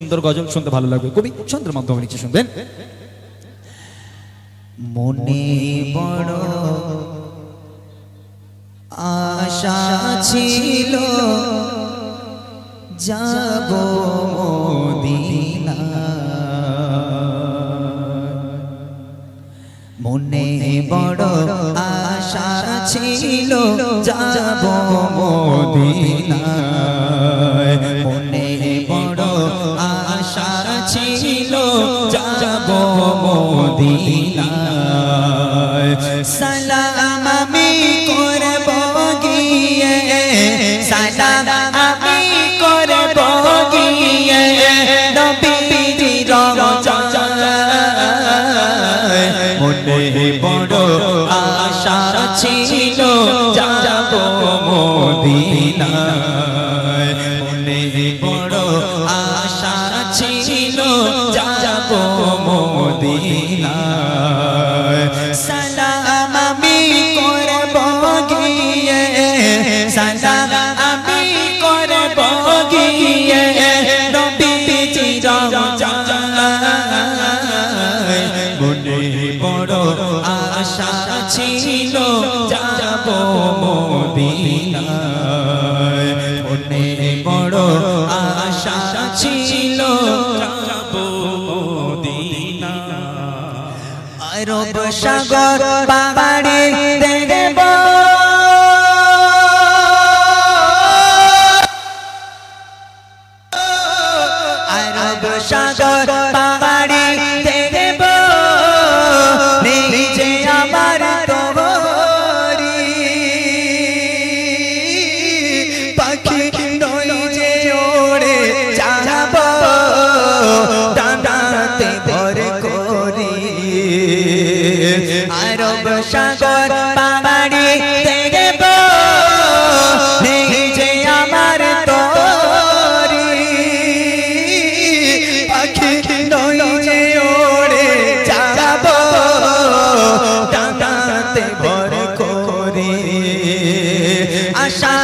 সুন্দর গজল শুনতে ভালো লাগবে। কবি ছন্দের মাধ্যমে নিচে শুনবেন। মনে বড় আশা ছিল যাব মদিনা, মনে বড় আশা ছিল যাব মদিনা, মনে বড় আশা ছিল যাব মদিনা। সালাম আমি করব গিয়ে, সালাম আমি করব গিয়ে নবীজির রওজায়, মনে বড় আশা ছিল যাব মদিনা, মনে বড় আশা ছিল যাব মদিনা। সালাম আমি করব গিয়ে, সালাম আমি করব গিয়ে নবীজির রওজায়, মনে বড় আশা ছিল যাব মদিনা, মনে বড় আশা ছিল যাব মদিনা। আরব সাগর পাহাড়ে দেখব, আরব সাগর পাহাড়ে দেখব, নিজে আমার তোরি পাখি নই যে ওড়ে যাব, ডানাতে ভর করি। আরব সাগর পাহাড়ে দেখব, নিজে আমার তোরি পাখি নই যে ওড়ে যাব, ডানাতে ভর করি। আশা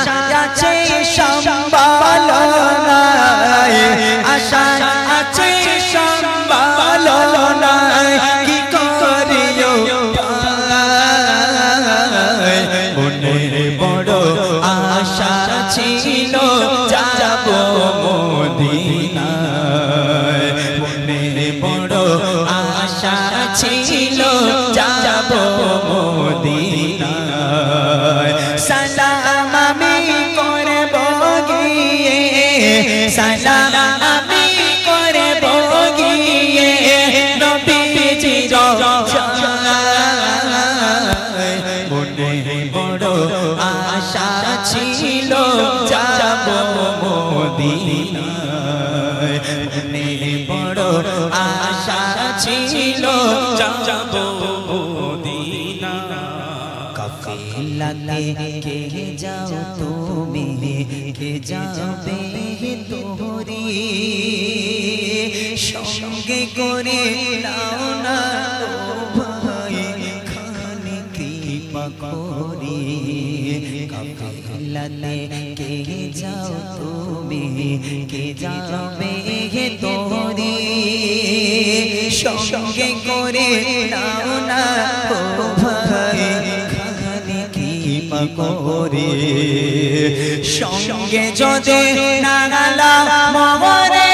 আছে সম্বল নাই, আশা আছে সম্বল নাই, কি করিও মনে বড় আশা ছিল যাব মদিনা, মনে বড় আশা ছিল যাব মদিনা। সালাম আমি করব গিয়ে, সালাম আমি করব গিয়ে নবীজির রওজায়, মনে বড় আশা ছিল যাব মদিনা, মনে বড় আশা ছিল যাব মদিনা। কাফিলাতে কে যাও তুমি, কে যাবে তোরি সঙ্গে করে নাও না ভাই, খালি কৃপা করি। কাফিলাতে কে যাও তুমি, কে যাবে তোরি সঙ্গে করে নাও না ভাই, খালি কৃপা করি। সঙ্গে যদি না গেলাম মরে,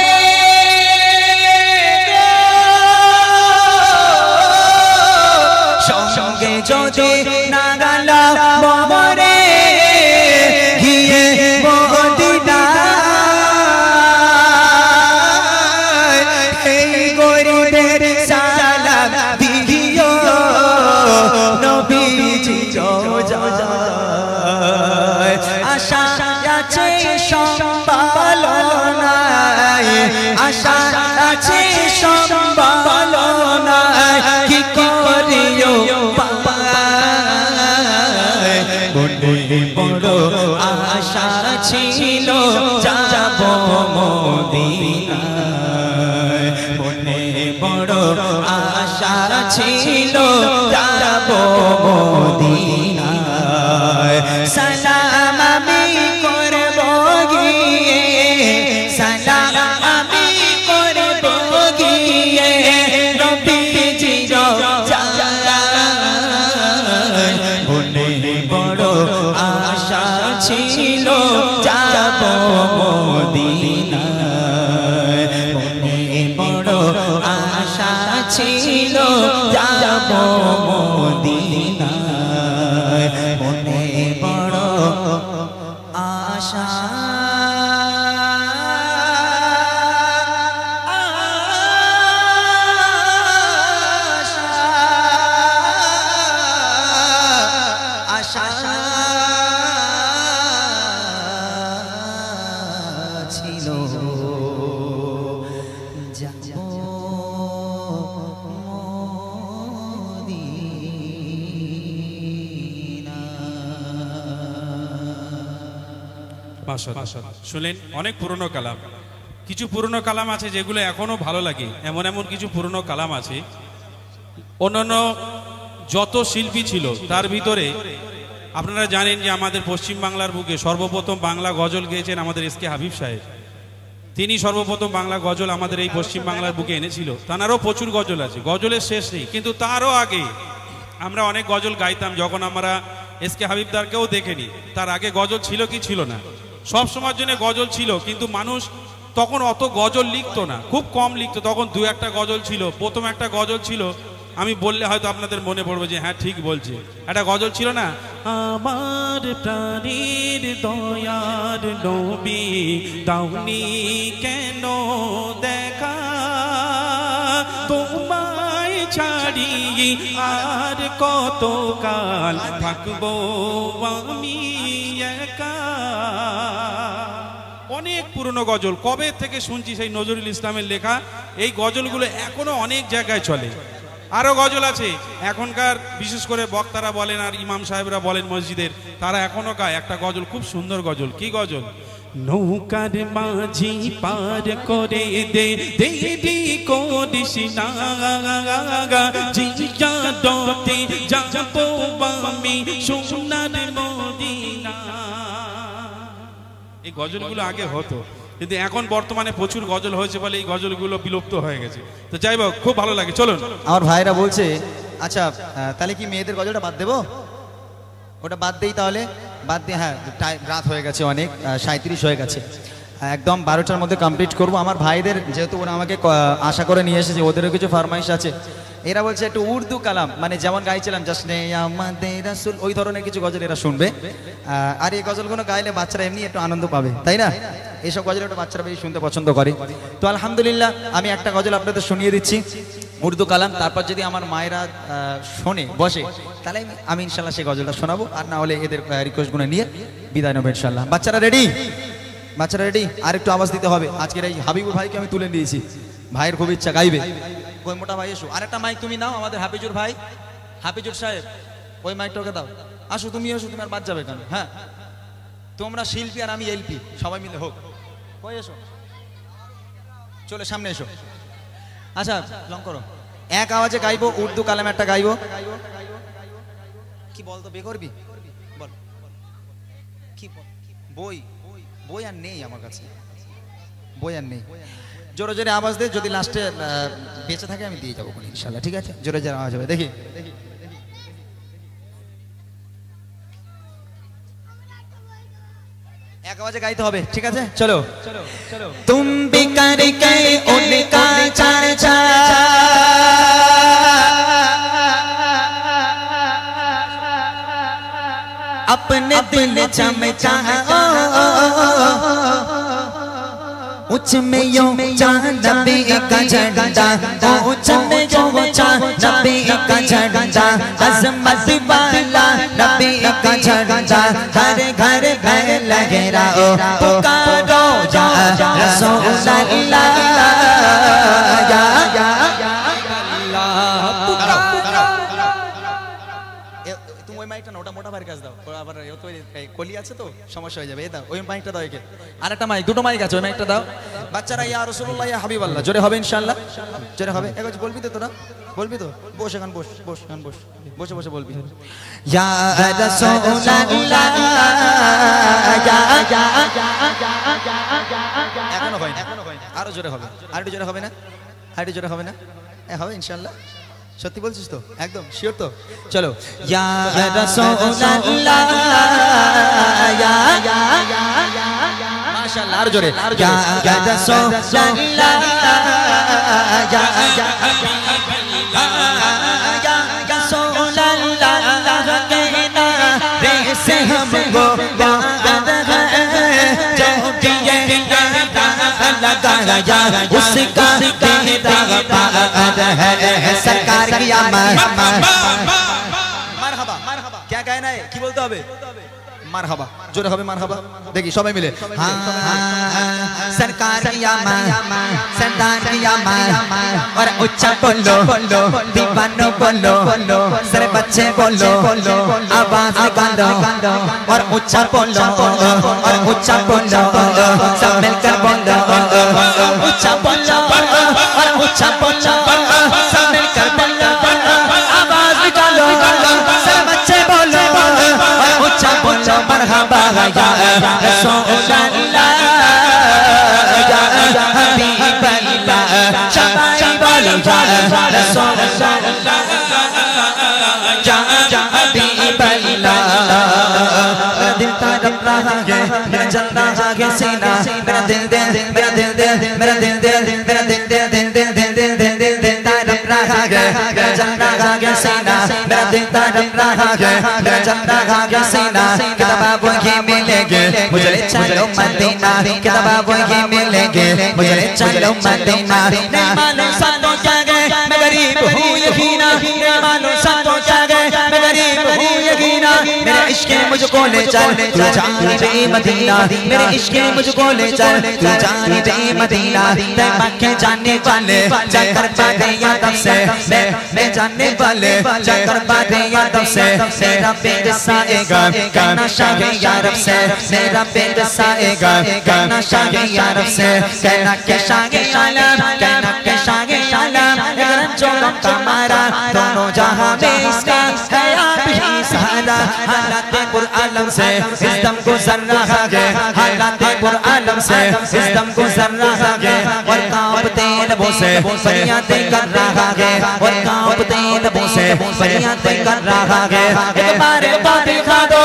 সঙ্গে যদি না গেলাম মরে, গিয়ে মদিনায় এই গরিবের সালাম দিও নবীজির রওজায়। আশা আছে সম্বল নাই, আশা আছে সম্বল নাই, কি করিও মনে বড় আশা ছিল যাব মদিনা, মনে বড় আশা ছিল যাব মদিনা। সালাম আমি করব গিয়ে, সালাম আমি মদিনায় মনে বড় আশা ছিল যাব শুনলেন অনেক পুরনো কালাম। কিছু পুরনো কালাম আছে যেগুলো এখনো ভালো লাগে, এমন এমন কিছু পুরনো কালাম আছে। অন্যান্য যত শিল্পী ছিল তার ভিতরে আপনারা জানেন যে আমাদের পশ্চিম বাংলার বুকে সর্বপ্রথম বাংলা গজল গেয়েছেন আমাদের এস কে হাবিব সাহেব। তিনি সর্বপ্রথম বাংলা গজল আমাদের এই পশ্চিম বাংলার বুকে এনেছিল। তাঁরও প্রচুর গজল আছে, গজলের শেষ নেই। কিন্তু তারও আগে আমরা অনেক গজল গাইতাম যখন আমরা এস কে হাবিবদারকেও দেখেনি। তার আগে গজল ছিল কি ছিল না? সব সময়ের জন্য গজল ছিল, কিন্তু মানুষ তখন অত গজল লিখতো না, খুব কম লিখতো। তখন দু একটা গজল ছিল। প্রথম একটা গজল ছিল, আমি বললে হয়তো আপনাদের মনে পড়বে যে হ্যাঁ ঠিক বলছে। একটা গজল ছিল না, আমার প্রাণীর দয়ার নবী দাউনি কেন দেখা, তোমায় ছাড়ি আর কতকাল থাকবো আমি একা। অনেক পুরনো গজল, কবে থেকে শুনছি সেই নজরুল ইসলামের লেখা। এই গজলগুলো এখনো অনেক জায়গায় চলে। আরো গজল আছে এখনকার, বিশেষ করে বক্তারা বলেন আর ইমাম সাহেবরা বলেন মসজিদের, তারা এখনো গায় একটা গজল, খুব সুন্দর গজল। কি গজল? নৌকার মাঝি পার করে দে দেরি করিস না, জিয়া ডতে যাবো আমি সোনার মদিনা। এই গজলগুলো আগে হতো, কিন্তু এখন বর্তমানে প্রচুর গজল হয়েছে বলে এই গজলগুলো বিলুপ্ত হয়ে গেছে। তো যাই হোক, খুব ভালো লাগে। চলুন। আমার ভাইরা বলছে আচ্ছা তাহলে কি মেয়েদের গজলটা বাদ দেবো? ওটা বাদ দেই তাহলে? বাদ দিয়ে, হ্যাঁ রাত হয়ে গেছে অনেক, 37 হয়ে গেছে, একদম 12টার মধ্যে কমপ্লিট করব। আমার ভাইদের যেহেতু ওরা আমাকে আশা করে নিয়ে এসেছে, ওদেরও কিছু ফরমাইশ আছে। এরা বলছে একটু উর্দু কালাম, মানে যেমন গাইছিলাম জাসনে আমাদের রাসূল, ওই ধরনের কিছু গজল এরা শুনবে। আর এই গজলগুলো গাইলে বাচ্চারা এমনি একটু আনন্দ পাবে, তাই না? এইসব গজল একটু বাচ্চারা বেশি শুনতে পছন্দ করে। তো আলহামদুলিল্লাহ আমি একটা গজল আপনাদের শুনিয়ে দিচ্ছি উর্দু কালাম। তারপর যদি আমার মায়েরা শোনে বসে, তাহলে আমি ইনশাল্লাহ সেই গজলটা শোনাবো। আর না হলে এদের রিকোয়েস্টগুলো নিয়ে বিদায় নেবো ইনশাল্লাহ। বাচ্চারা রেডি? বাচ্চারা রেডি? আর একটু আওয়াজ দিতে হবে। আজকের এই হাবিবুর ভাইকে আমি তুলে নিয়েছি, ভাইয়ের খুব ইচ্ছা গাইবে। ওই মোটা ভাই এসো, আরেকটা মাইক তুমি নাও, আমাদের হাফিজুর ভাই, হাফিজুর সাহেব ওই মাইকটা ওকে দাও। আসো তুমি, এসো, তুমি আর বাদ যাবে কেন? হ্যাঁ তোমরা শিল্পী আর আমি এলপি, সবাই মিলে হোক। কই এসো, চলে সামনে এসো। আচ্ছা লং করো, এক আওয়াজে গাইবো উর্দু কালাম একটা গাইবো। কি বলতো বে করবি? বল কি বই? বই আর নেই আমার কাছে, বই আর নেই। জোরে জোরে আওয়াজ দে, যদি লাস্টে বেঁচে থাকে আমি দিয়ে যাবো ইনশাল্লাহ, ঠিক আছে? জোরে জোরে আওয়াজ হবে, দেখি। এক আওয়াজে গাইতে হবে, ঠিক আছে? চলো চলো। তুম भी करके उनका चर्चा अपने दिल चमचा, उच्च में यो नबी का झंडा, उच्च में यो नबी का झंडा, अज़मत वाला नबी का झंडा, हर घर घर लहराओ, पुकारो या रसूल अल्लाह, या अल्लाह पुकारो। তুমি ওই মাইকটা না, ওটা মোটা ভাইয়ের কাছে দাও। আবার তো কলি আছে তো সমস্যা হয়ে যাবে। এই দাও, ওই মাইকটা দাও একে। আর একটা মাইক, দুটো মাইক আছে, ওই মাইকটা দাও। বাচ্চারা ইয়া রাসূলুল্লাহ ইয়া হাবিবাল্লাহ জোরে হবে ইনশাআল্লাহ, জোরে হবে। একবার বলবি তো তোরা? বলবি তো? বস এখান, বস বস এখান, বস, বসে বসে বলবি ইয়া রাসূলুল্লাহ, ইয়া এখনো হয় না, আরো জোরে হবে। আর একটু জোরে হবে না? আর একটু জোরে হবে না? হবে ইনশাআল্লাহ। সত্যি বলছিস তো? একদম শিওর তো? চলো। ইয়া রাসূলুল্লাহ, ইয়া মাশাআল্লাহ, আর জোরে। ইয়া রাসূলুল্লাহ, ইয়া गया उसका दीदार है सरकार की মারহাবা क्या कहना है কি বলতে হবে মারহাবা জোরে হবে মারহাবা দেখি সবাই মিলে सरकार की सरदार की और उच्चा बोलो दीवानो बोलो सर बच्चे बोलो आवाज निकालो और उच्चा बोलो और उच्चा बोलो सब मिलकर बोलो उच्चा बोलो और उच्चा बोलो सब मिलकर बोलो आवाज निकालो सर बच्चे बोलो और उच्चा बोलो मरहबा या रसूल अल्लाह या हबीब अल्लाह शबाई बोलो या रसूल अल्लाह या हबीब अल्लाह दिल तड़प रहा है मेरा जल रहा है सीना मेरा दिल मेरा दिल मेरा दिल मेरा दिल तड़प रहा है मेरा जल रहा है सीना मेरा दिल तड़प रहा है मेरा जल रहा है सीना किताब वही मिलेंगे मुझे चलो मदीना किताब वही मिलेंगे मुझे चलो मदीना नहीं मालूम सालों क्या गए मैं गरीब हूँ यकीना नहीं मालूम सालों क्या गए मैं गरीब हूँ यकीना मेरे इश्क मुझको ले चल तू जाने दे मदीना मेरे इश्क मुझको ले चल तू जाने दे मदीना मैं मक्के जाने वाले जाकर बातें यादों से मैं जानने वाले जाकर बातें यादों से मेरा पेट साएगा कहना शाहे यारब से मेरा पेट साएगा कहना शाहे यारब से कहना के शाहे शालम कहना के शाहे शालम अगर जोड़ों का मारा दोनों जहां में इसका है आप ही सहारा हालात पुरआलम से इस दम गुजर रहा है हालात पुरआलम से इस दम गुजर रहा है और कांपते लबों से फरियादें कर रहा है और कांपते लबों से फरियादें कर रहा है एक बार तो दिखा दो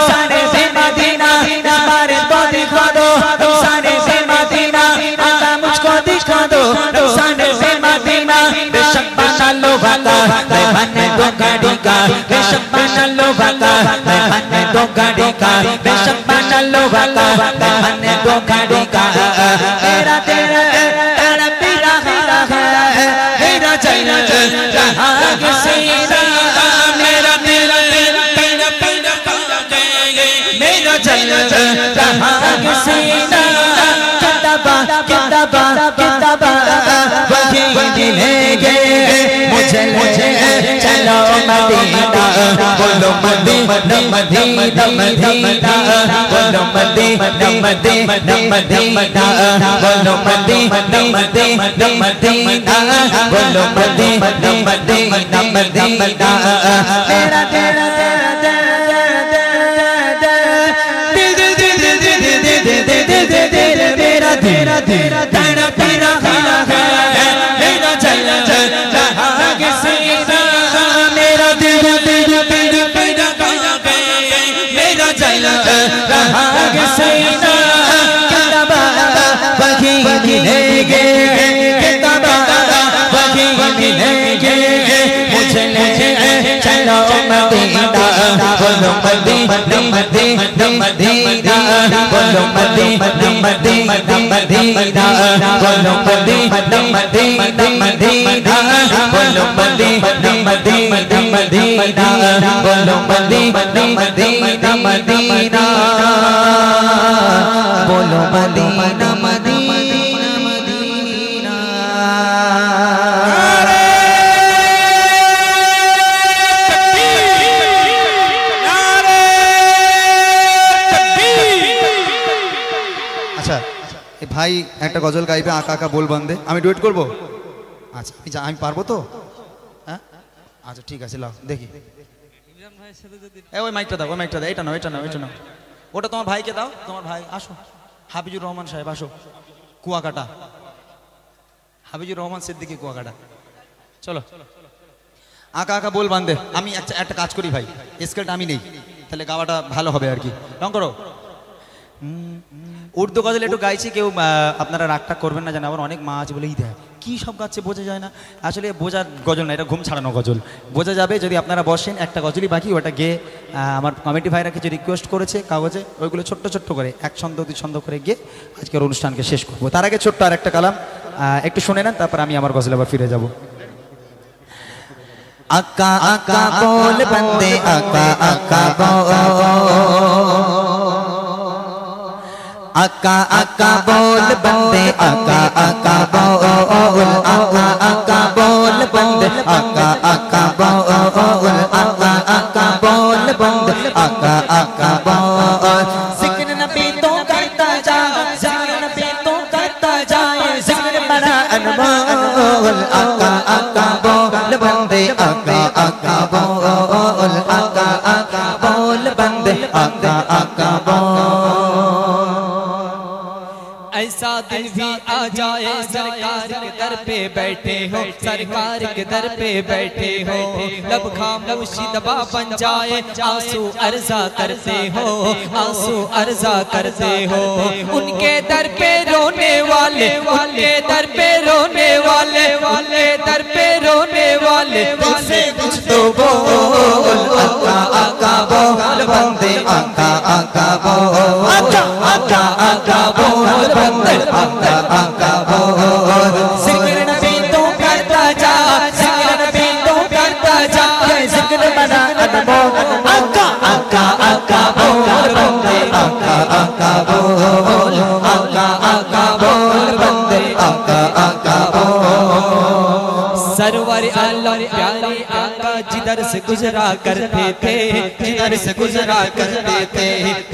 सारे से मदीना इस बार तो दिखा दो सारे से मदीना अल्लाह मुझको दिखा दो सारे से मदीना बेशक बना लोगा का मैं बने दो गाड़ी का बेशक बना लोगा का मैं बने दो गाड़ी का बेशक बना लोगा का मैं बने दो गाड़ी का मेरा तेरा तड़प रहा है मेरा चैना जहां के सीना मेरा तेरा तड़प मेरा चैना जहां के सीना किताबा किताबा किताबा वही मिलेंगे मुझे चलो मदीना बोलो मदीना मदीना मदीना बोलो मदीना मदीना मदीना बोलो मदीना मदीना मदीना बोलो मदीना मदीना मदीना मेरा तेरा तेरा तेरा तेरा तेरा मेरा चला जहां के सीना मेरा तेरा तेरा तेरा मेरा चला जहां के सीना किताबा वही मिलेंगे किताबा वही मिलेंगे मुझे चलो मदीना बोलो मदीना मदीना मदीना बोलो मदीना मदीना मदीना बोलो मदीना मदीना मदीना बोलो मदीना मदीना मदीना बोलो मदीना मदीना मदीना बोलो मदीना मदीना मदीना ভাই একটা গজল গাইবে আঁকা আঁকা বল বন্দে আমি ডুয়েট করব আচ্ছা আমি পারবো তো হ্যাঁ আচ্ছা ঠিক আছে লাও দেখি ওই মাইকটা দাও এটা নাও ওটা তোমার ভাইকে দাও তোমার ভাই আসো হাফিজুর রহমান সাহেব আসো কুয়াকাটা হাফিজুর রহমান সিদ্দিকী কুয়াকাটা চলো আঁকা আঁকা বল বান্দে আমি একটা কাজ করি ভাই স্কেলটা আমি নেই তাহলে গাওয়াটা ভালো হবে আর কি রং করো উর্দু গজল একটু গাইছি কেউ আপনারা রাগটা করবেন না জানেন আবার অনেক মা আছে বলে দেয় কি সব গাচ্ছে বোঝা যায় না। আসলে বোঝার গজল না, এটা ঘুম ছাড়ানো গজল। বোঝা যাবে যদি আপনারা বসেন, একটা গজলই বাকি, ওটা গিয়ে আমার কমিটি ভাইরা কিছু রিকোয়েস্ট করেছে কাগজে, ওইগুলো ছোট্ট ছোট্ট করে 1 ছন্দ 2 ছন্দ করে গিয়ে আজকের অনুষ্ঠানকে শেষ করবো। তার আগে ছোট্ট আর একটা কালাম একটু শুনে নেন, তারপর আমি আমার গজলে আবার ফিরে যাব। আকা আকা বল বন্দে আকা আকা বল, আকা আকা বল বন্দে আকা আকা বল, আকা আকা বল বন্দে আকা আকা বল, আকা আকা বল বন্দে আকা আকা বল। जिक्र नबी तो करता जा, जिक्र नबी तो करता जाए, जिक्र बड़ा अनमोल। आका आका बोल बंदे आका आका बोल, आका आका बोल बंदे आका आका बोल। ऐसा दिन भी आ जाए सरकार के दर पे बैठे हो, सरकार के दर पे बैठे हो, लब खामोशी दबा बन जाए, आंसू अर्जा करते हो, आंसू अर्जा करते हो। उनके दर पे रोने वाले, उनके दर पे रोने वाले, उनके दर पे रोने वाले, दिल से कुछ तो बोल। आका आका बोल बंदे आका आका बोल, आका आका आका बोल बंदे आका आका बोल। जिक्र नबी तो करता जा, जिक्र नबी तो करता जा, जिक्र बना अनमोल। आका आका आका बोल बंदे आका आका बोल, आका आका बोल बंदे आका आका बोल। सरवर आलम प्यारे आका जिधर से गुजरा करते थे, जिधर से गुजरा करते थे,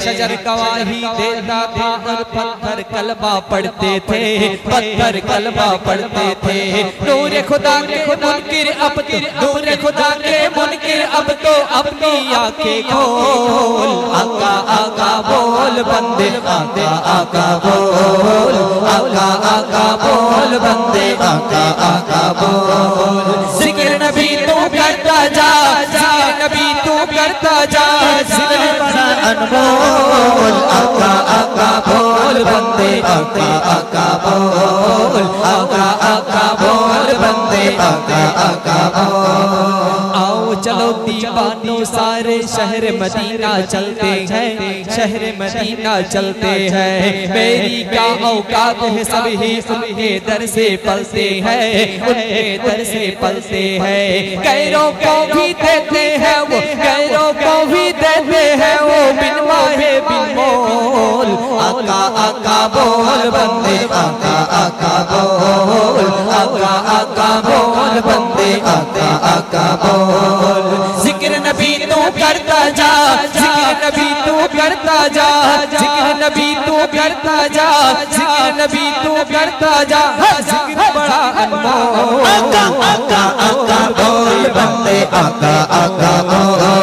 शजर गवाही देता था और पत्थर कलमा पढ़ते थे, पत्थर कलमा पढ़ते थे। नूर खुदा के मुनकिर अब तो, नूर खुदा के मुनकिर अब तो अपनी आंखें खोल। आका आका बोल बंदे आका आका बोल, आका आका बोल बंदे आका आका बोल। जिक्र नबी तू करता जा, जिक्र नबी तू करता जा, जिक्र बड़ा अनमोल। आका आका बोल बंदे आका आका बोल, आका आका बोल बंदे आका आका बोल। आओ चलो दीवानो सारे शहर मदीना चलते हैं, शहर मदीना चलते हैं। मेरी क्या औकात है, सब ही उनके दर से पलते हैं, उनके दर से पलते हैं। गैरों को भी देते हैं वो, गैरों को भी देते हैं वो, बिन माहे बिन मोल। आका आका बोल बंदे आका आका बोल, आका आका बोल बंदे आका आका बोल। जिक्र नबी तू करता जा, जिक्र नबी तू करता जा, जिक्र नबी तू करता जा, जिक्र नबी तू करता जा, जिक्र बड़ा अनमोल। आका आका आका बोल बंदे आका आका बोल,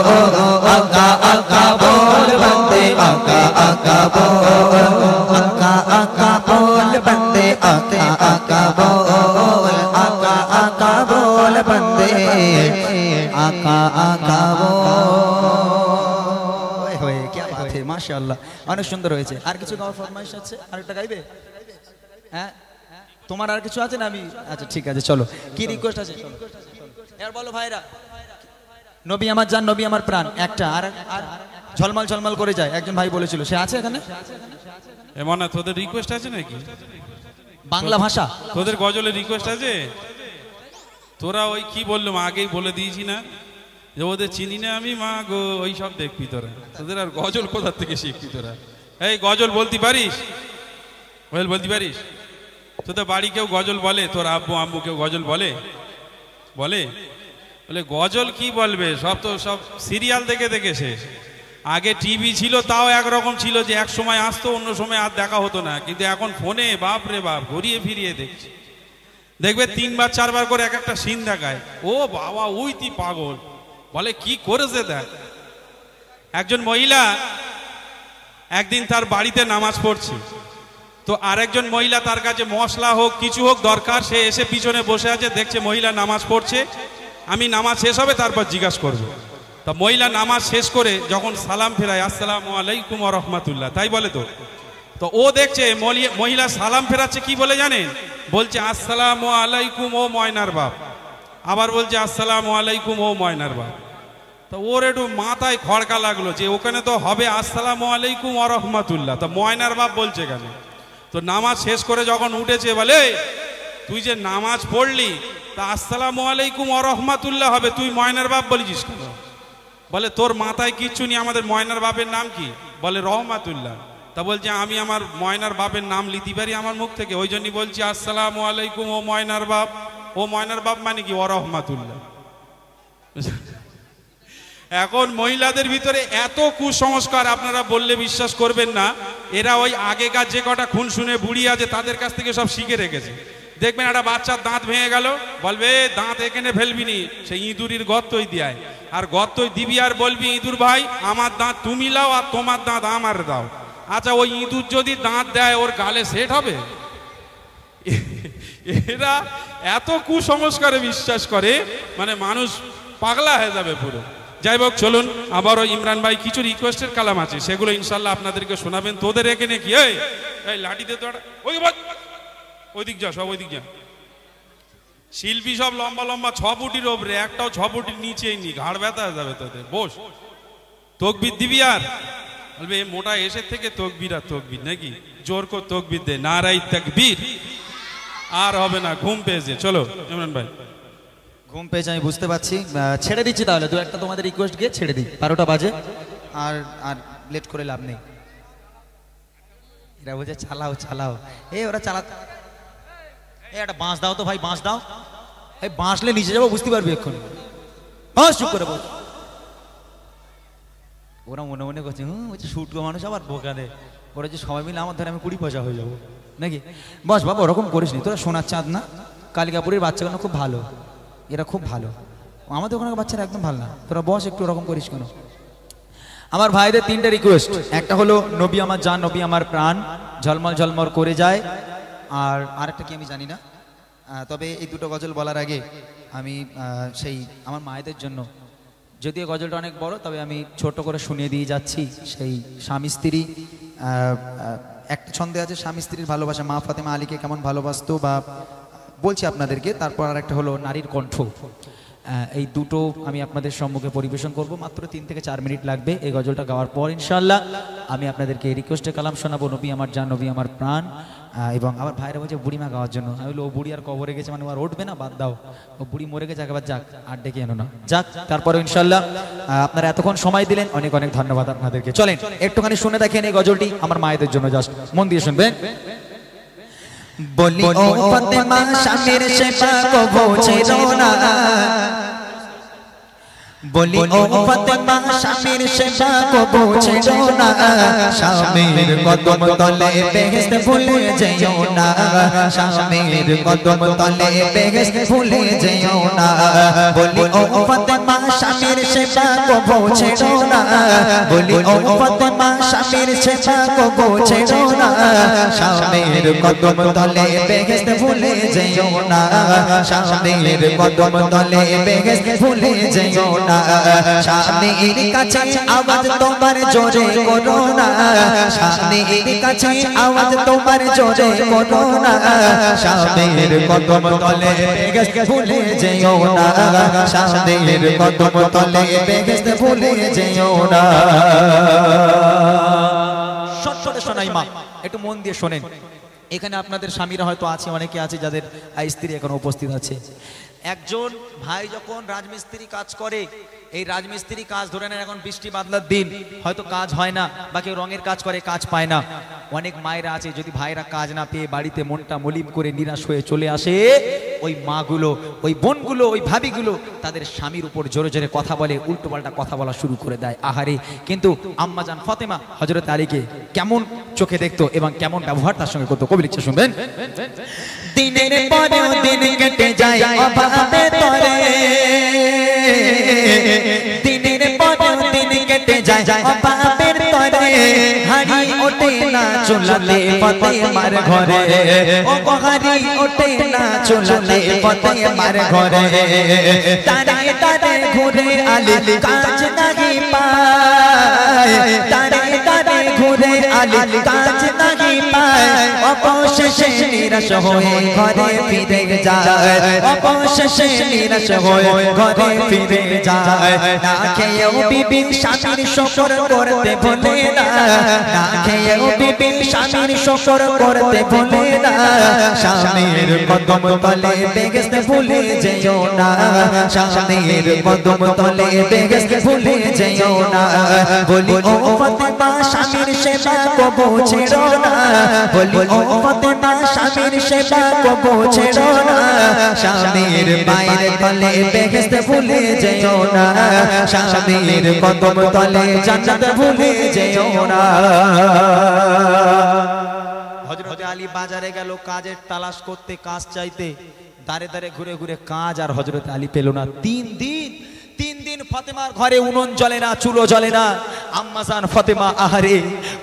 आका आका बोल बंदे आका आका बोल, आका आका बोल बंदे आका आका बोल, आका आका बोल बंदे आका आका बोल। হয়ে কি বাত है মাশাআল্লাহ, অনেক সুন্দর হয়েছে। আর কিছু গাওয়ার ফরমাইশ আছে? আরেকটা গাইবে? হ্যাঁ তোমার আর কিছু আছে না? আমি আচ্ছা ঠিক আছে চলো, কি রিকোয়েস্ট আছে চলো এবার বলো ভাইরা। নবী আমার জান, নবী আমার প্রাণ, একটা আর ঝলমল ঝলমল করে যায়, একজন ভাই বলেছিল, সে আছে এখানে? এমন না তোদের রিকোয়েস্ট আছে নাকি? বাংলা ভাষা তোদের গজলের রিকোয়েস্ট আছে? তোরা ওই কি বললাম আগেই বলে দিয়েছি না যে ওদের চিনি না আমি, মা গো ওই সব দেখবি তোরা। তোদের আর গজল কোথা থেকে শিখবি তোরা? এই গজল বলতে পারিস? গজল বলতে পারিস? তোদের বাড়ি কেউ গজল বলে? তোর আব্বু আম্মু কেউ গজল বলে? বলে? বলে গজল কি বলবে, সব তো সব সিরিয়াল দেখে দেখেছে। আগে টিভি ছিল তাও একরকম ছিল, যে এক সময় আসতো অন্য সময় আর দেখা হতো না, কিন্তু এখন ফোনে বাপ রে বাপ ঘুরিয়ে ফিরিয়ে দেখছে। দেখবে 3 বার 4 বার করে এক একটা সিন দেখায়, ও বাবা ওই তুই পাগল, বলে কি করেছে দেখ। একজন মহিলা একদিন তার বাড়িতে নামাজ পড়ছে, তো আরেকজন মহিলা তার কাছে মশলা হোক কিছু হোক দরকার, সে এসে পিছনে বসে আছে, দেখছে মহিলা নামাজ পড়ছে, আমি নামাজ শেষ হবে তারপর জিজ্ঞাসা করবো। তা মহিলা নামাজ শেষ করে যখন সালাম ফেরায়, আসসালামু আলাইকুম ওয়া রাহমাতুল্লাহ, তাই বলে তো ও দেখছে মহিলা সালাম ফেরাচ্ছে কি বলে জানেন? বলছে আসসালামু আলাইকুম ও ময়নার বাপ, আবার বলছে আসসালামু আলাইকুম ও ময়নার বাপ। তা ওর একটু মাথায় খড়কা লাগলো যে ওখানে তো হবে আসসালামু আলাইকুম ওয়া রাহমাতুল্লাহ, তা ময়নার বাপ বলছে কেন? তো নামাজ শেষ করে যখন উঠেছে বলে তুই যে নামাজ পড়লি তা আসসালামু আলাইকুম ওয়া রাহমাতুল্লাহ হবে, তুই ময়নার বাপ বলছিস কেন? বলে তোর মাথায় কিচ্ছু নেই, আমাদের ময়নার বাপের নাম কি? বলে রহমাতুল্লাহ। তা বলছে আমি আমার ময়নার বাপের নাম লিতে পারি আমার মুখ থেকে, ওই জন্যই বলছি আসসালামু আলাইকুম ও ময়নার বাপ। ও ময়নার বাপ মানে কি? ও রহমাতুল্লাহ। এখন মহিলাদের ভিতরে এত কুসংস্কার আপনারা বললে বিশ্বাস করবেন না। এরা ওই আগেকার যে কটা খুন শুনে বুড়ি আছে তাদের কাছ থেকে সব শিখে রেখেছে। দেখবেন একটা বাচ্চার দাঁত ভেঙে গেল, বলবে দাঁত এখানে ফেলবি নি, সেই ইঁদুরির গর্তই দিয়ায়, আর গর্তই দিবি আর বলবি ইঁদুর ভাই আমার দাঁত তুমি লাও আর তোমার দাঁত আমার দাও। আচ্ছা ওই ইঁদুর যদি দাঁত দেয় ওর গালে সেট হবে? এরা এত কুসংস্কারে বিশ্বাস করে মানে মানুষ পাগলা হয়ে যাবে পুরো। যাই হোক চলুন, আবারও ইমরান ভাই কিছু রিকোয়েস্টের কালাম আছে সেগুলো ইনশাল্লাহ আপনাদেরকে শোনাবেন। তোদের এখানে কি এই লাঠি দে তো, ওইদিক যা, সব ওইদিক যা। শিল্পী সব লম্বা লম্বা 6 ফুটির ওপরে, একটাও 6 ফুটির নিচেই নি, ঘাড় ব্যথা হয়ে যাবে তোদের। বস, তকবির দিবি আর বলবে মোটা এসের থেকে তকবির আর তকবির নাকি, জোর কর তকবির দে, নারাই তাকবীর। আর হবে না, ঘুম পেয়েছে। চলো ইমরান ভাই। ঘুম পেয়েছে আমি বুঝতে পারছি, ছেড়ে দিচ্ছি তাহলে। দু একটা তোমাদের রিকোয়েস্ট গিয়ে ছেড়ে দিই, 12টা বাজে, আর আর লেট করে লাভ নেই। এরা বলছে চালাও চালাও, ওরা চালাতে। একটা বাঁশ দাও তো ভাই, বাঁশ দাও। এই বাঁশলে নিচে যাবো, বুঝতে পারবি এক্ষুনি। বাঁশ চুপ করে বল। ওরা মনে মনে করছে বলছে শুটকো মানুষ আবার বোকা দে, ওরা যে সবাই মিলে আমার ধরে আমি 20 পয়সা হয়ে যাবো নাকি। বস বাবা ওরকম করিস নি, তোরা সোনার চাঁদ না। কালিকাপুরের বাচ্চাগুলো খুব ভালো, এরা খুব ভালো, আমাদের ওখানে বাচ্চারা একদম ভালো না। তোরা বস, একটু ওরকম করিস কেন? আমার ভাইদের 3টে রিকোয়েস্ট। একটা হলো নবী আমার জান, নবী আমার প্রাণ, ঝলমল ঝলমল করে যায়। আর আরেকটা কি আমি জানি না, তবে এই দুটো গজল বলার আগে আমি সেই আমার মায়েদের জন্য, যদিও গজলটা অনেক বড় তবে আমি ছোট করে শুনিয়ে দিয়ে যাচ্ছি। সেই স্বামী স্ত্রী, একটা ছন্দে আছে স্বামী স্ত্রীর ভালোবাসা, মা ফাতেমা আলীকে কেমন ভালোবাসতো বা বলছি আপনাদেরকে। তারপর আর একটা হলো নারীর কণ্ঠ। এই দুটো আমি আপনাদের সম্মুখে পরিবেশন করব, মাত্র 3 থেকে 4 মিনিট লাগবে। এই গজলটা গাওয়ার পর ইনশাআল্লাহ আমি আপনাদেরকে রিকোয়েস্টে কালাম শোনাবো, নবী আমার জান, নবী আমার প্রাণ। এবং আমার ভাইরা বলছে বুড়িমা গাওয়ার জন্য। আমি বলি ও বুড়ি আর কবরে গেছে মানে আর উঠবে না, বাদ দাও, ও বুড়ি মরে গেছে, একবার যাক, আর ডেকে এনো না, যাক। তারপরে ইনশাআল্লাহ আপনারা এতক্ষণ সময় দিলেন, অনেক অনেক ধন্যবাদ আপনাদেরকে। চলেন একটুখানি শুনে দেখেন এই গজলটি আমার মায়েদের জন্য, জাস্ট মন দিয়ে শুনবেন। বলি ও ফাতেমা স্বামীর সেবা কো বোঝো না, বলি ও ফাতেমা স্বামীর সেবা কো বোঝো না, স্বামীর কদম তলে বেহেশত ভুলে যেও না, স্বামীর কদম তলে বেহেশত ভুলে যেও না। বলি ও ফাতেমা স্বামীর সেবা কো বোঝো না, বলি ও ফাতেমা স্বামীর সেবা কো বোঝো না, স্বামীর কদম তলে বেহেশত ভুলে যেও না, স্বামীর কদম তলে বেহেশত ভুলে যেও না। স্বামীর কাছে আওয়াজ তোমার জোরে করো না, স্বামীর কাছে আওয়াজ তোমার জোরে করো না, স্বামীর কদম তলে বেহেশত ভুলে যেও না, স্বামীর কদম তলে বেহেশত ভুলে যেও না। সত্যটা শোনাই মা, একটু মন দিয়ে শোনেন। এখানে আপনাদের স্বামীরা হয়তো আছে, অনেকে আছে যাদের স্ত্রী এখন উপস্থিত আছে। একজন ভাই যখন রাজমিস্ত্রি কাজ করে, এই রাজমিস্ত্রি কাজ ধরে নেন এখন বৃষ্টি বাদলার দিন, হয়তো কাজ হয় না, বা কেউ রঙের কাজ করে কাজ পায় না। অনেক মায়েরা আছে যদি ভাইরা কাজ না পেয়ে বাড়িতে মনটা মলিন করে নিরাশ হয়ে চলে আসে, ওই মাগুলো, ওই বোনগুলো, ওই ভাবিগুলো তাদের স্বামীর উপর জোরে জোরে কথা বলে, উল্টো পাল্টা কথা বলা শুরু করে দেয়। আহারে, কিন্তু আম্মাজান ফাতেমা হযরত আলীকে কেমন চোখে দেখতো এবং কেমন ব্যবহার তার সঙ্গে করতো, কবি লিখছে শুনবেন। দিনের পরেও দিন কেটে যায় অভাবে তরে, দিনের পরেও দিন কেটে যায় অভাবের তরে, হাড়ি ওঠে না চুলাতে ফাতেমার ঘরে, ও হাড়ি ওঠে না চুলাতে ফাতেমার ঘরে, তারে তারে ঘুরে আলী কাজ নাহি পায়, তারে তারে ঘুরে আলী কাজ নাহি পায় অবশেষে নিরাশ হয়ে ঘরে ফিরে যায় অবশেষে নিরাশ হয়ে ঘরে ফিরে যায় না খেয়েও বিবি স্বামীর শকর করতে ভুলে না না খেয়েও বিবি স্বামীর শকর করতে ভুলে না স্বামীর কদম তলে বেহেশত ভুলে যেও না স্বামীর কদম তলে বেহেশত ভুলে যেও না বলি ও ফাতেমা স্বামীর সেবা কবু ছেড়ো না বলি ও ফাতেমা স্বামীর সেবা কবু ছেড়ো না স্বামীর পায়ের তলে বেহেশত ভুলে যেও না স্বামীর কদম তলে জান্নাত ভুলে যেও না হযরত আলী বাজারে গেল কাজের তালাশ করতে কাজ চাইতে দাঁড়ে দাঁড়ে ঘুরে ঘুরে কাজ আর হযরত আলী পেল না 3 দিন ফাতেমার ঘরে উনুন জ্বলে না চুলো জ্বলে না আম্মাজান ফাতেমা আহারে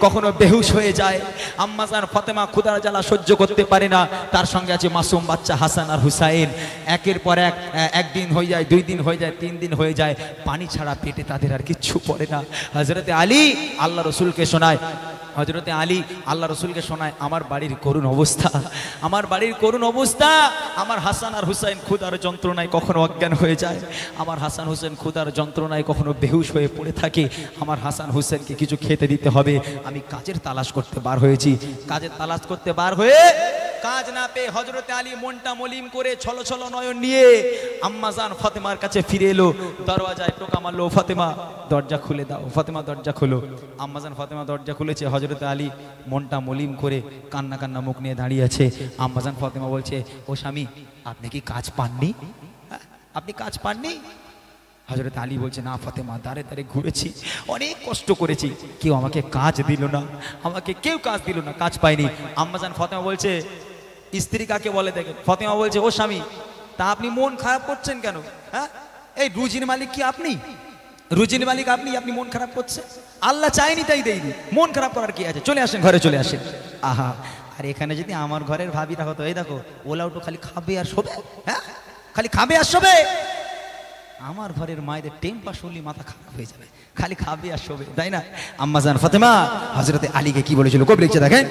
কখনো বেহুশ হয়ে যায় আম্মাজান ফাতেমা ক্ষুধার জ্বালা সহ্য করতে পারে না তার সঙ্গে আছে মাসুম বাচ্চা হাসান আর হুসাইন একের পর এক একদিন হয়ে যায় 2 দিন হয়ে যায় 3 দিন হয়ে যায় পানি ছাড়া পেটে তাদের আর কিচ্ছু পড়ে না হযরত আলী আল্লাহ রাসূলকে শোনায় হযরতে আলী আল্লাহ রাসূলকে শোনায় আমার বাড়ির করুণ অবস্থা আমার হাসান আর হুসাইন ক্ষুধার যন্ত্রণায় কখনো অজ্ঞান হয়ে যায় আমার হাসান হুসেন ক্ষুধার যন্ত্রণায় কখনো বেহুশ হয়ে পড়ে থাকে আমার হাসান হুসেনকে কিছু খেতে দিতে হবে আমি কাজের তালাশ করতে বার হয়েছি কাজের তালাশ করতে বার হয়ে কাজ না পেয়ে হযরতে আলী মনটা মলিন করে ছলো ছলো নয়ন নিয়ে আম্মাজান ফাতেমার কাছে ফিরে এলো দরওয়াজায় টোকা মারলো ফাতেমা দরজা খুলে দাও ফাতেমা দরজা খোলো আম্মাজান ফাতেমা দরজা খুলেছে হযরতে আলী মনটা মলিন করে কান্না কান্না মুখ নিয়ে দাঁড়িয়ে আছে আম্মাজান ফাতেমা বলছে ও স্বামী আপনি কি কাজ পাননি আপনি কাজ পাননি হযরত আলী বলছে না ফাতেমা দাঁড়ে দাঁড়ে ঘুরেছি অনেক কষ্ট করেছি কেউ আমাকে কাজ দিল না আমাকে কেউ কাজ দিল না কাজ পাইনি আম্মাজান ফাতেমা বলছে স্ত্রী কাকে বলে দেখেন ফাতেমা বলছে ও স্বামী তা আপনি মন খারাপ করছেন কেন হ্যাঁ এই রুজির মালিক কি আপনি রুজির মালিক আপনি মন খারাপ করছেন আল্লাহ চাইনি তাই দেয়নি মন খারাপ করার কি আছে চলে আসেন ঘরে চলে আসেন আহা আর এখানে যদি আমার ঘরের ভাবিরা হতো এই দেখো ওলা উঠো খালি খাবে আর শোবে হ্যাঁ খালি খাবে আর শোবে আমার ঘরের মায়েদের টেম্পার শুনলি মাথা খারাপ হয়ে যাবে খালি খাবে আর শোবে তাই না আম্মাজান ফাতেমা হযরতে আলীকে কি বলেছিল কবি লিখছে দেখেন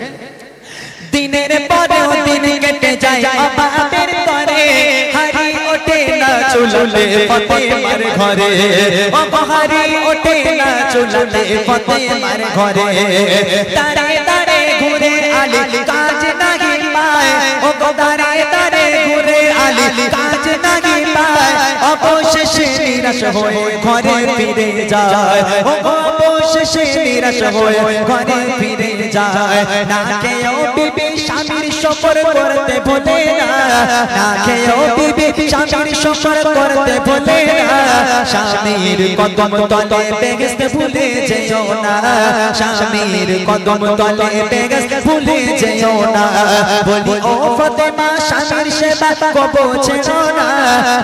দিনের পরেও দিন কেটে যায় অভাবের তরে হারি ওঠে না চুললে ফাতেমার ঘরে অপহারি ওঠে না চুললে ফাতেমার ঘরে দাঁড়ে দাঁড়ে ঘুরে আলী কাজ নাহি পায় ও দাঁড়ে দাঁড়ে ঘুরে আলী কাজ নাহি পায় অবশেষে নিরাশ হয়ে ঘরে ফিরে যায় অবশেষে নিরাশ হয়ে ঘরে ফিরে যায় না খেয়েও বিবি স্বামীর শকর করতে ভুলে না না খেয়েও বিবি স্বামীর শকর করতে ভুলে না স্বামীর কদম তলে বেহেশত ভুলে যেও না স্বামীর কদম তলে বেহেশত ভুলে যেও না বলি ও ফাতেমা স্বামীর সেবা কবু ছেড়ো না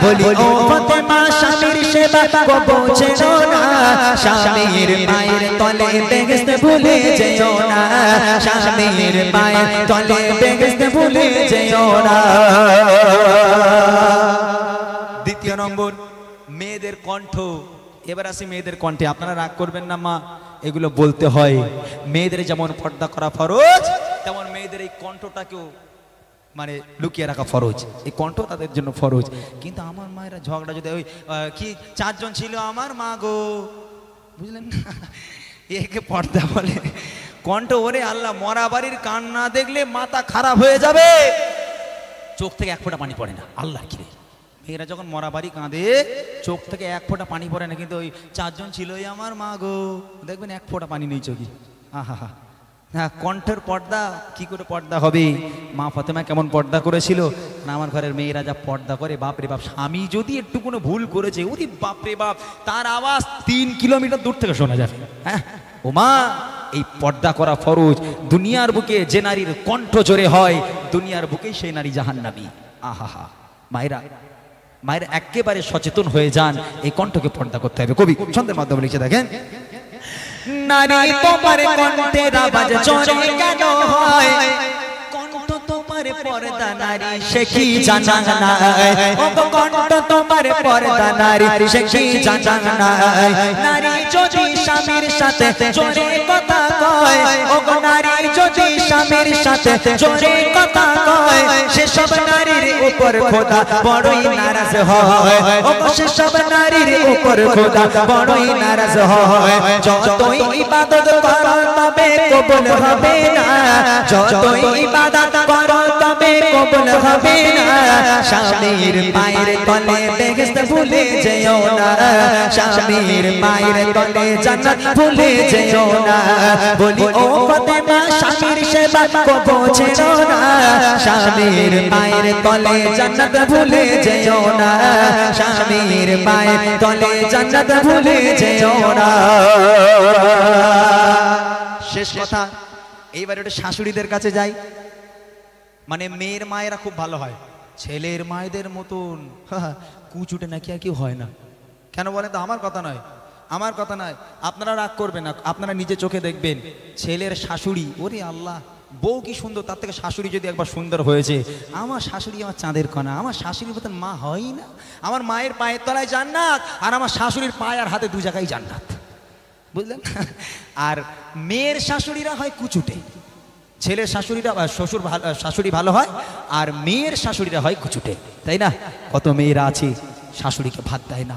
বলি ও ফাতেমা স্বামীর সেবা কবু ছেড়ো না স্বামীর পায়ের তলে বেহেশত ভুলে যেও না স্বামীর পায়ের তলে বেহেশত ভুলে যেও না দ্বিতীয় নম্বর মেয়েদের কণ্ঠ এবার আসি মেয়েদের কণ্ঠে আপনারা রাগ করবেন না মা এগুলো বলতে হয় মেয়েদের যেমন পর্দা করা ফরজ তেমন মেয়েদের এই কণ্ঠটাকেও মানে লুকিয়ে রাখা ফরজ এই কণ্ঠ তাদের জন্য ফরজ কিন্তু আমার মায়েরা ঝগড়া যদি ওই কি 4 জন ছিল আমার মা গো বুঝলেন না একে পর্দা বলে কণ্ঠ ওরে আল্লাহ মরা বাড়ির কান্না দেখলে মাথা খারাপ হয়ে যাবে চোখ থেকে এক ফোঁটা পানি পড়ে না আল্লাহ কি মেয়েরা যখন মরা বাড়ি কাঁদে চোখ থেকে এক ফোঁটা পানি পড়ে না কিন্তু ওই 4 জন ছিল আমার মা গো দেখবেন এক ফোঁটা পানি নেই চোখে আহা হা হ্যাঁ কণ্ঠের পর্দা কি করে পর্দা হবে মা ফাতেমা কেমন পর্দা করেছিল না আমার ঘরের মেয়েরা যা পর্দা করে বাপরে বাপ স্বামী যদি একটু কোনো ভুল করেছে ওরে বাপরে বাপ তার আওয়াজ 3 কিলোমিটার দূর থেকে শোনা যাবে হ্যাঁ ও মা এই পর্দা করা ফরজ দুনিয়ার বুকে যে নারীর কণ্ঠ জোরে হয় দুনিয়ার বুকেই সেই নারী জাহান্নামী আহা হা মায়েরা একেবারে সচেতন হয়ে যান এই কণ্ঠকে পর্দা করতে হবে কবি ছন্দের মাধ্যমে লিখে দেখেন নারী তোমার কণ্ঠের আওয়াজ জোরে কেন হয় কণ্ঠ তোমার পর্দা নারী সে কি জানা না, ও গো কণ্ঠ তোমার পর্দা নারী সে কি জানা না। নারী যদি স্বামীর সাথে জোরে কথা কয়, ও গো নারী যদি স্বামীর সাথে জোরে কথা কয়, সেসব নারীর উপর খোদা বড়ই নারাজ হয়, ও গো সেসব নারীর উপর খোদা বড়ই নারাজ হয়। যতই ইবাদত করো তবে কবুল হবে না, যতই ইবাদত করো তবে কবুল হবে না। স্বামীর পায়ের তলে বেহেশত ভুলে যেও না, স্বামীর পায়ের তলে জান্নাত ভুলে যেও না। বলি ও ফাতেমা স্বামীর সেবা কবো ছেড়ো না, স্বামীর পায়ের তলে জান্নাত ভুলে যেও না, স্বামীর পায়ের তলে জান্নাত ভুলে যেও না। শেষ কথা, এইবার ওটা শাশুড়িদের কাছে যাই। মানে মেয়ের মায়েরা খুব ভালো হয়, ছেলের মায়েদের মতন কুচুটে নাকি আর কেউ হয় না। কেন বলেন তো? আমার কথা নয়, আমার কথা নয়, আপনারা রাগ করবেন না, আপনারা নিজে চোখে দেখবেন ছেলের শাশুড়ি, ওরে আল্লাহ বউ কি সুন্দর, তার থেকে শাশুড়ি যদি একবার সুন্দর হয়েছে। আমার শাশুড়ি আমার চাঁদের কণা, আমার শাশুড়ির মতন মা হয় না। আমার মায়ের পায়ের তলায় জান্নাত, আর আমার শাশুড়ির পায়ে আর হাতে দু জায়গায় জান্নাত, বুঝলেন? আর মেয়ের শাশুড়িরা হয় কুচুটে, ছেলের শাশুড়িরা শ্বশুর শাশুড়ি ভালো হয়, আর মেয়ের শাশুড়িরা হয় কুচুটে, তাই না? কত মেয়েরা আছে শাশুড়িকে ভাত দেয় না,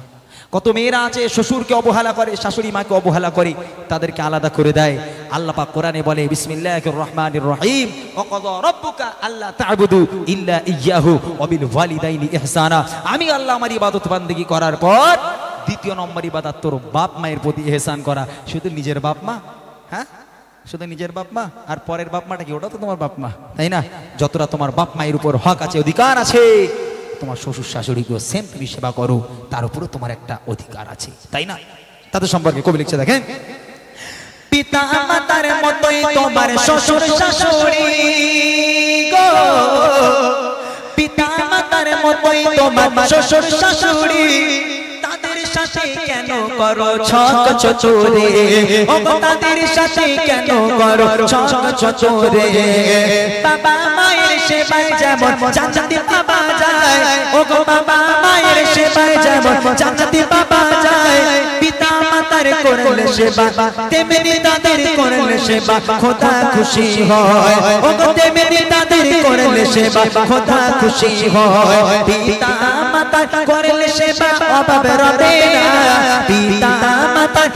কত মেয়েরা আছে শ্বশুরকে অবহেলা করে, শাশুড়ি মাকে অবহেলা করে, তাদেরকে আলাদা করে দেয়। আল্লাহ পাক কোরআনে বলে বিসমিল্লাহির রহমানির রহিম, ওয়া কাযা রাব্বুকা আল্লা তা'বুদু ইল্লা ইয়্যাহু ওয়া বিল ওয়ালিদাইনি ইহসানা। আমি আল্লাহ আমার ইবাদত বান্দেগী করার পর দ্বিতীয় নম্বর ইবাদত তোর বাপ মায়ের প্রতি ইহসান করা। শুধু নিজের বাপ মা, হ্যাঁ শুধু নিজের বাপ মা, আর পরের বাপ মাটা কি? ওটা তো তোমার বাপ মা, তাই না? যতটা তোমার বাপ মায়ের উপর হক আছে, অধিকার আছে, তোমার শ্বশুর শাশুড়িকেও সেম তুমি সেবা করো, তার উপরও তোমার একটা অধিকার আছে, তাই না? তাদের সম্পর্কে কবি লিখছে, দেখেন, পিতা মাতার মতোই তোমার শ্বশুর শাশুড়ি গো, পিতা মাতার মতোই তোমার শ্বশুর শাশুড়ি, তাদের সাথে কেন করো ছক চচোরে, ও তাদের সাথে কেন করো ছক চচোরে। বাবা মায়ের সেবায় যেমন জান্নাতি বাবা যায়, ও গো বাবা মায়ের সেবায় যেমন জান্নাতি বাবা যায়, পিতা মাতার করলে সেবা তেমনি তাদের করলে সেবা খোদা খুশি হয়, ও গো তেমনি তাদের করলে সেবা খোদা খুশি হয়। পিতা মাতার করলে সেবা অভাব রবে না, পিতা মাতার